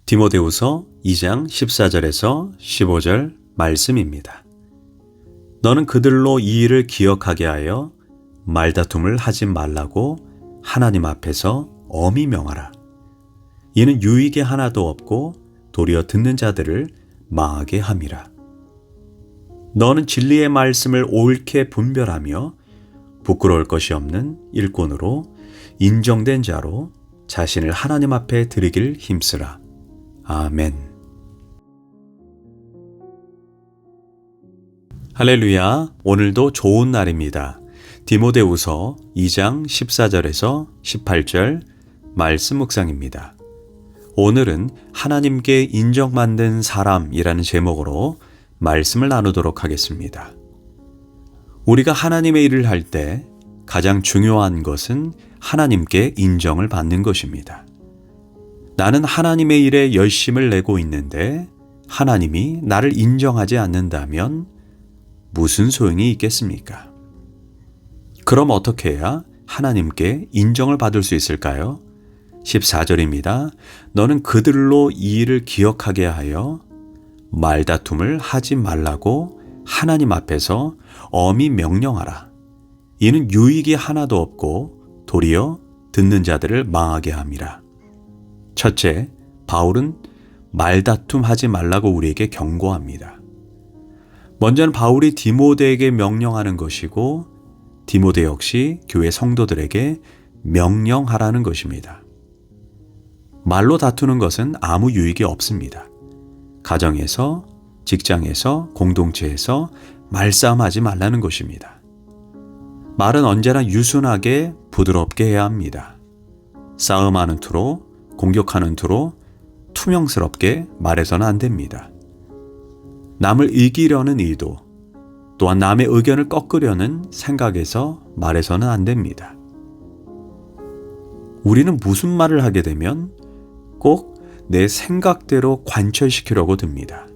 디모데후서 2장 14절에서 15절 말씀입니다. 너는 그들로 이 일을 기억하게 하여 말다툼을 하지 말라고 하나님 앞에서 엄히 명하라. 이는 유익이 하나도 없고 도리어 듣는 자들을 망하게 함이라. 너는 진리의 말씀을 옳게 분별하며 부끄러울 것이 없는 일꾼으로 인정된 자로 자신을 하나님 앞에 드리길 힘쓰라. 아멘. 할렐루야. 오늘도 좋은 날입니다. 디모데후서 2장 14절에서 18절 말씀 묵상입니다. 오늘은 하나님께 인정받는 사람이라는 제목으로 말씀을 나누도록 하겠습니다. 우리가 하나님의 일을 할 때 가장 중요한 것은 하나님께 인정을 받는 것입니다. 나는 하나님의 일에 열심을 내고 있는데 하나님이 나를 인정하지 않는다면 무슨 소용이 있겠습니까? 그럼 어떻게 해야 하나님께 인정을 받을 수 있을까요? 14절입니다. 너는 그들로 이 일을 기억하게 하여 말다툼을 하지 말라고 하나님 앞에서 엄히 명령하라. 이는 유익이 하나도 없고 도리어 듣는 자들을 망하게 함이라. 첫째, 바울은 말다툼하지 말라고 우리에게 경고합니다. 먼저는 바울이 디모데에게 명령하는 것이고 디모데 역시 교회 성도들에게 명령하라는 것입니다. 말로 다투는 것은 아무 유익이 없습니다. 가정에서, 직장에서, 공동체에서 말싸움하지 말라는 것입니다. 말은 언제나 유순하게 부드럽게 해야 합니다. 싸움하는 투로, 공격하는 투로 투명스럽게 말해서는 안 됩니다. 남을 이기려는 의도, 또한 남의 의견을 꺾으려는 생각에서 말해서는 안 됩니다. 우리는 무슨 말을 하게 되면 꼭 내 생각대로 관철시키려고 듭니다.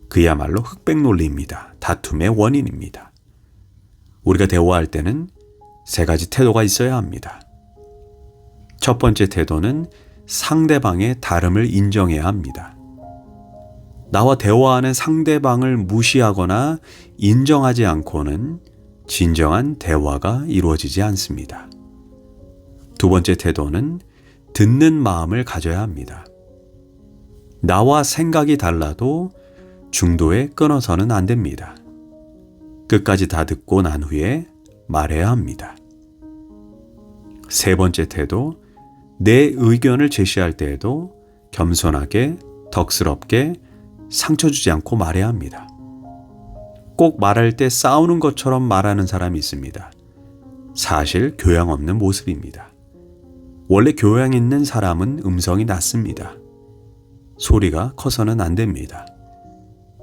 그야말로 흑백 논리입니다. 다툼의 원인입니다. 우리가 대화할 때는 세 가지 태도가 있어야 합니다. 첫 번째 태도는 상대방의 다름을 인정해야 합니다. 나와 대화하는 상대방을 무시하거나 인정하지 않고는 진정한 대화가 이루어지지 않습니다. 두 번째 태도는 듣는 마음을 가져야 합니다. 나와 생각이 달라도 중도에 끊어서는 안 됩니다. 끝까지 다 듣고 난 후에 말해야 합니다. 세 번째 태도, 내 의견을 제시할 때에도 겸손하게, 덕스럽게 상처 주지 않고 말해야 합니다. 꼭 말할 때 싸우는 것처럼 말하는 사람이 있습니다. 사실 교양 없는 모습입니다. 원래 교양 있는 사람은 음성이 낮습니다. 소리가 커서는 안 됩니다.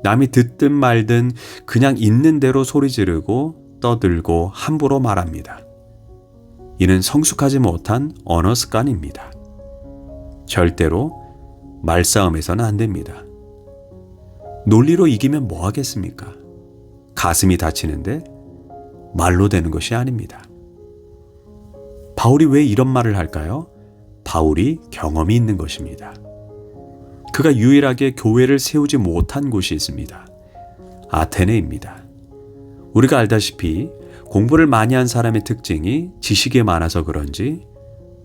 남이 듣든 말든 그냥 있는 대로 소리 지르고 떠들고 함부로 말합니다. 이는 성숙하지 못한 언어 습관입니다. 절대로 말싸움에서는 안 됩니다. 논리로 이기면 뭐 하겠습니까? 가슴이 다치는데 말로 되는 것이 아닙니다. 바울이 왜 이런 말을 할까요? 바울이 경험이 있는 것입니다. 그가 유일하게 교회를 세우지 못한 곳이 있습니다. 아테네입니다. 우리가 알다시피 공부를 많이 한 사람의 특징이 지식이 많아서 그런지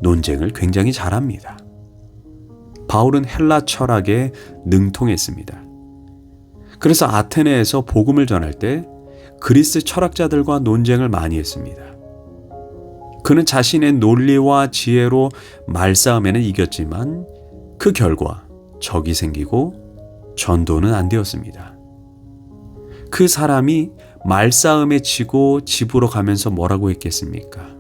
논쟁을 굉장히 잘합니다. 바울은 헬라 철학에 능통했습니다. 그래서 아테네에서 복음을 전할 때 그리스 철학자들과 논쟁을 많이 했습니다. 그는 자신의 논리와 지혜로 말싸움에는 이겼지만 그 결과 적이 생기고 전도는 안 되었습니다. 그 사람이 말싸움에 지고 집으로 가면서 뭐라고 했겠습니까?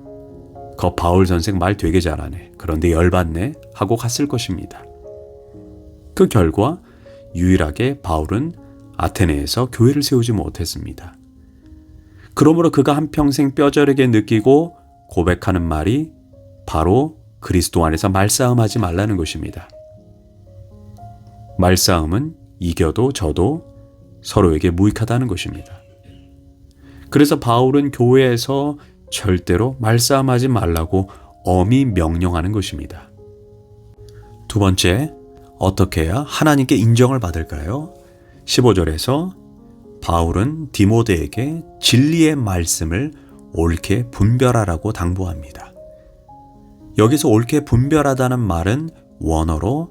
거 바울 선생 말 되게 잘하네. 그런데 열받네 하고 갔을 것입니다. 그 결과 유일하게 바울은 아테네에서 교회를 세우지 못했습니다. 그러므로 그가 한평생 뼈저리게 느끼고 고백하는 말이 바로 그리스도 안에서 말싸움하지 말라는 것입니다. 말싸움은 이겨도 져도 서로에게 무익하다는 것입니다. 그래서 바울은 교회에서 절대로 말싸움하지 말라고 엄히 명령하는 것입니다. 두 번째, 어떻게 해야 하나님께 인정을 받을까요? 15절에서 바울은 디모데에게 진리의 말씀을 옳게 분별하라고 당부합니다. 여기서 옳게 분별하다는 말은 원어로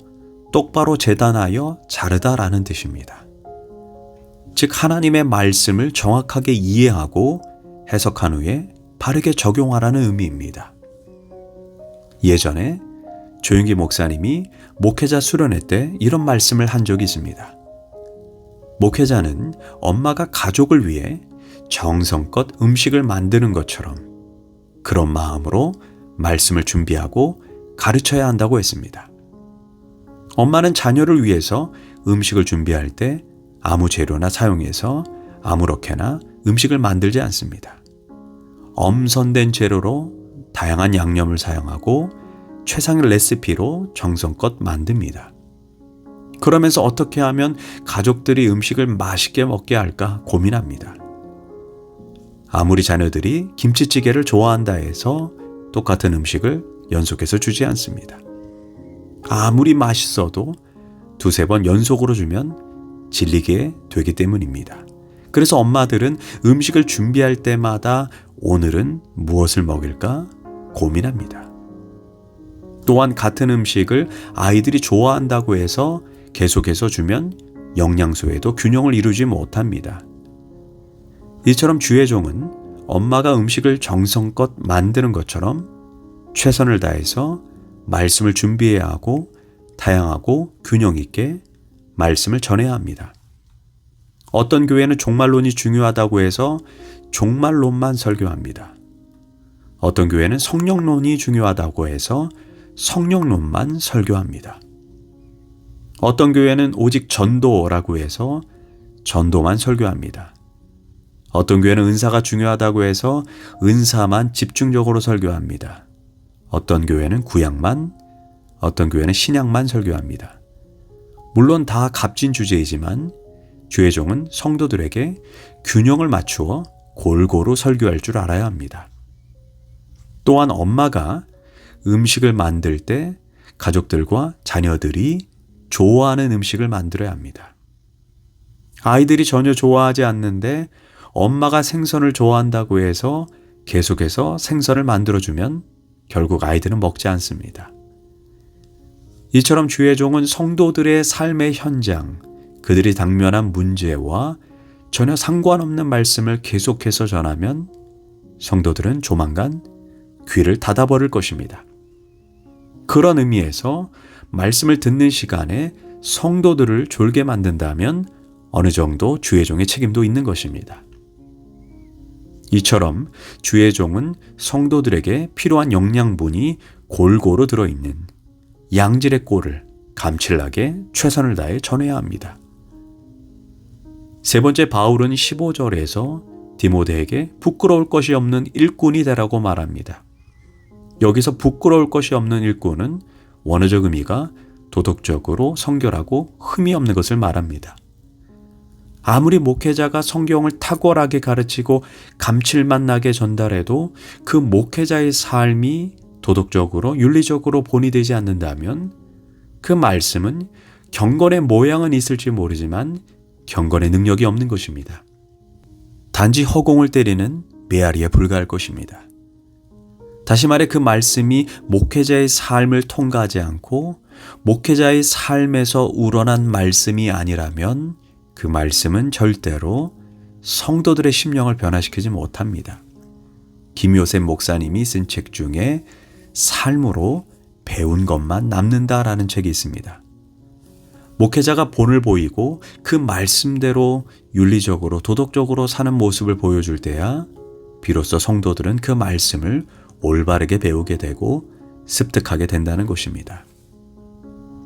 똑바로 재단하여 자르다라는 뜻입니다. 즉 하나님의 말씀을 정확하게 이해하고 해석한 후에 바르게 적용하라는 의미입니다. 예전에 조윤기 목사님이 목회자 수련회 때 이런 말씀을 한 적이 있습니다. 목회자는 엄마가 가족을 위해 정성껏 음식을 만드는 것처럼 그런 마음으로 말씀을 준비하고 가르쳐야 한다고 했습니다. 엄마는 자녀를 위해서 음식을 준비할 때 아무 재료나 사용해서 아무렇게나 음식을 만들지 않습니다. 엄선된 재료로 다양한 양념을 사용하고 최상의 레시피로 정성껏 만듭니다. 그러면서 어떻게 하면 가족들이 음식을 맛있게 먹게 할까 고민합니다. 아무리 자녀들이 김치찌개를 좋아한다 해서 똑같은 음식을 연속해서 주지 않습니다. 아무리 맛있어도 두세 번 연속으로 주면 질리게 되기 때문입니다. 그래서 엄마들은 음식을 준비할 때마다 오늘은 무엇을 먹일까 고민합니다. 또한 같은 음식을 아이들이 좋아한다고 해서 계속해서 주면 영양소에도 균형을 이루지 못합니다. 이처럼 주의 종은 엄마가 음식을 정성껏 만드는 것처럼 최선을 다해서 말씀을 준비해야 하고 다양하고 균형 있게 말씀을 전해야 합니다. 어떤 교회는 종말론이 중요하다고 해서 종말론만 설교합니다. 어떤 교회는 성령론이 중요하다고 해서 성령론만 설교합니다. 어떤 교회는 오직 전도라고 해서 전도만 설교합니다. 어떤 교회는 은사가 중요하다고 해서 은사만 집중적으로 설교합니다. 어떤 교회는 구약만, 어떤 교회는 신약만 설교합니다. 물론 다 값진 주제이지만 주의 종은 성도들에게 균형을 맞추어 골고루 설교할 줄 알아야 합니다. 또한 엄마가 음식을 만들 때 가족들과 자녀들이 좋아하는 음식을 만들어야 합니다. 아이들이 전혀 좋아하지 않는데 엄마가 생선을 좋아한다고 해서 계속해서 생선을 만들어주면 결국 아이들은 먹지 않습니다. 이처럼 주의 종은 성도들의 삶의 현장, 그들이 당면한 문제와 전혀 상관없는 말씀을 계속해서 전하면 성도들은 조만간 귀를 닫아버릴 것입니다. 그런 의미에서 말씀을 듣는 시간에 성도들을 졸게 만든다면 어느 정도 주의 종의 책임도 있는 것입니다. 이처럼 주의 종은 성도들에게 필요한 영양분이 골고루 들어있는 양질의 꼴을 감칠나게 최선을 다해 전해야 합니다. 세 번째, 바울은 15절에서 디모데에게 부끄러울 것이 없는 일꾼이 되라고 말합니다. 여기서 부끄러울 것이 없는 일꾼은 원어적 의미가 도덕적으로 성결하고 흠이 없는 것을 말합니다. 아무리 목회자가 성경을 탁월하게 가르치고 감칠맛 나게 전달해도 그 목회자의 삶이 도덕적으로 윤리적으로 본이 되지 않는다면 그 말씀은 경건의 모양은 있을지 모르지만 경건의 능력이 없는 것입니다. 단지 허공을 때리는 메아리에 불과할 것입니다. 다시 말해 그 말씀이 목회자의 삶을 통과하지 않고 목회자의 삶에서 우러난 말씀이 아니라면 그 말씀은 절대로 성도들의 심령을 변화시키지 못합니다. 김요셉 목사님이 쓴 책 중에 삶으로 배운 것만 남는다라는 책이 있습니다. 목회자가 본을 보이고 그 말씀대로 윤리적으로 도덕적으로 사는 모습을 보여줄 때야 비로소 성도들은 그 말씀을 올바르게 배우게 되고 습득하게 된다는 것입니다.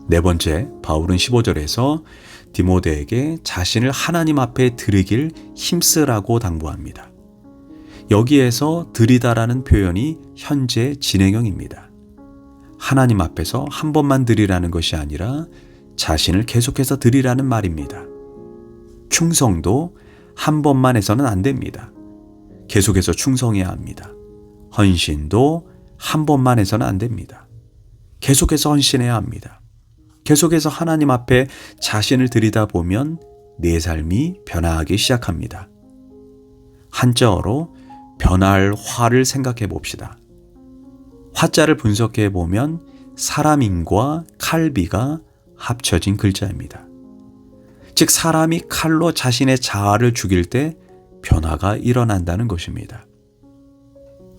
네 번째, 바울은 15절에서 디모데에게 자신을 하나님 앞에 드리길 힘쓰라고 당부합니다. 여기에서 드리다라는 표현이 현재 진행형입니다. 하나님 앞에서 한 번만 드리라는 것이 아니라 자신을 계속해서 드리라는 말입니다. 충성도 한 번만 해서는 안 됩니다. 계속해서 충성해야 합니다. 헌신도 한 번만 해서는 안 됩니다. 계속해서 헌신해야 합니다. 계속해서 하나님 앞에 자신을 들이다보면 내 삶이 변화하기 시작합니다. 한자어로 변화할 화를 생각해 봅시다. 화자를 분석해 보면 사람인과 칼비가 합쳐진 글자입니다. 즉 사람이 칼로 자신의 자아를 죽일 때 변화가 일어난다는 것입니다.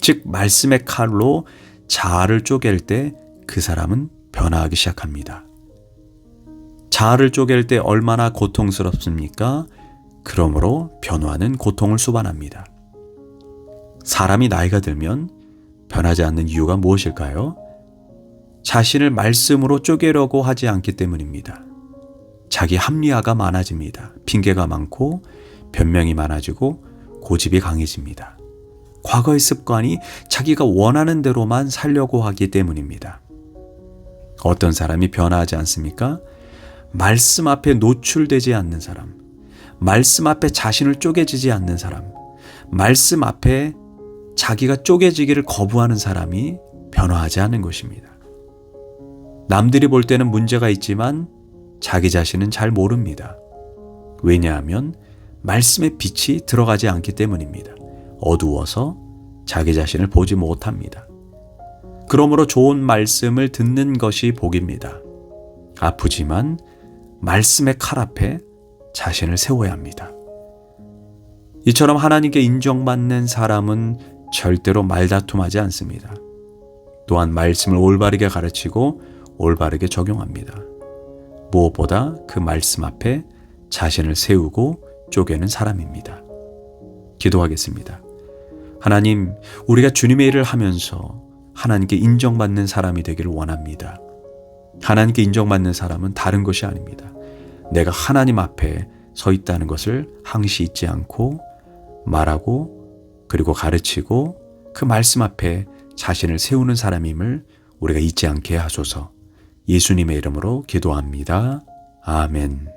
즉 말씀의 칼로 자아를 쪼갤 때 그 사람은 변화하기 시작합니다. 자아를 쪼갤 때 얼마나 고통스럽습니까? 그러므로 변화는 고통을 수반합니다. 사람이 나이가 들면 변하지 않는 이유가 무엇일까요? 자신을 말씀으로 쪼개려고 하지 않기 때문입니다. 자기 합리화가 많아집니다. 핑계가 많고 변명이 많아지고 고집이 강해집니다. 과거의 습관이 자기가 원하는 대로만 살려고 하기 때문입니다. 어떤 사람이 변화하지 않습니까? 말씀 앞에 노출되지 않는 사람, 말씀 앞에 자신을 쪼개지지 않는 사람, 말씀 앞에 자기가 쪼개지기를 거부하는 사람이 변화하지 않는 것입니다. 남들이 볼 때는 문제가 있지만 자기 자신은 잘 모릅니다. 왜냐하면 말씀의 빛이 들어가지 않기 때문입니다. 어두워서 자기 자신을 보지 못합니다. 그러므로 좋은 말씀을 듣는 것이 복입니다. 아프지만 말씀의 칼 앞에 자신을 세워야 합니다. 이처럼 하나님께 인정받는 사람은 절대로 말다툼하지 않습니다. 또한 말씀을 올바르게 가르치고 올바르게 적용합니다. 무엇보다 그 말씀 앞에 자신을 세우고 쪼개는 사람입니다. 기도하겠습니다. 하나님, 우리가 주님의 일을 하면서 하나님께 인정받는 사람이 되기를 원합니다. 하나님께 인정받는 사람은 다른 것이 아닙니다. 내가 하나님 앞에 서 있다는 것을 항시 잊지 않고 말하고 그리고 가르치고 그 말씀 앞에 자신을 세우는 사람임을 우리가 잊지 않게 하소서. 예수님의 이름으로 기도합니다. 아멘.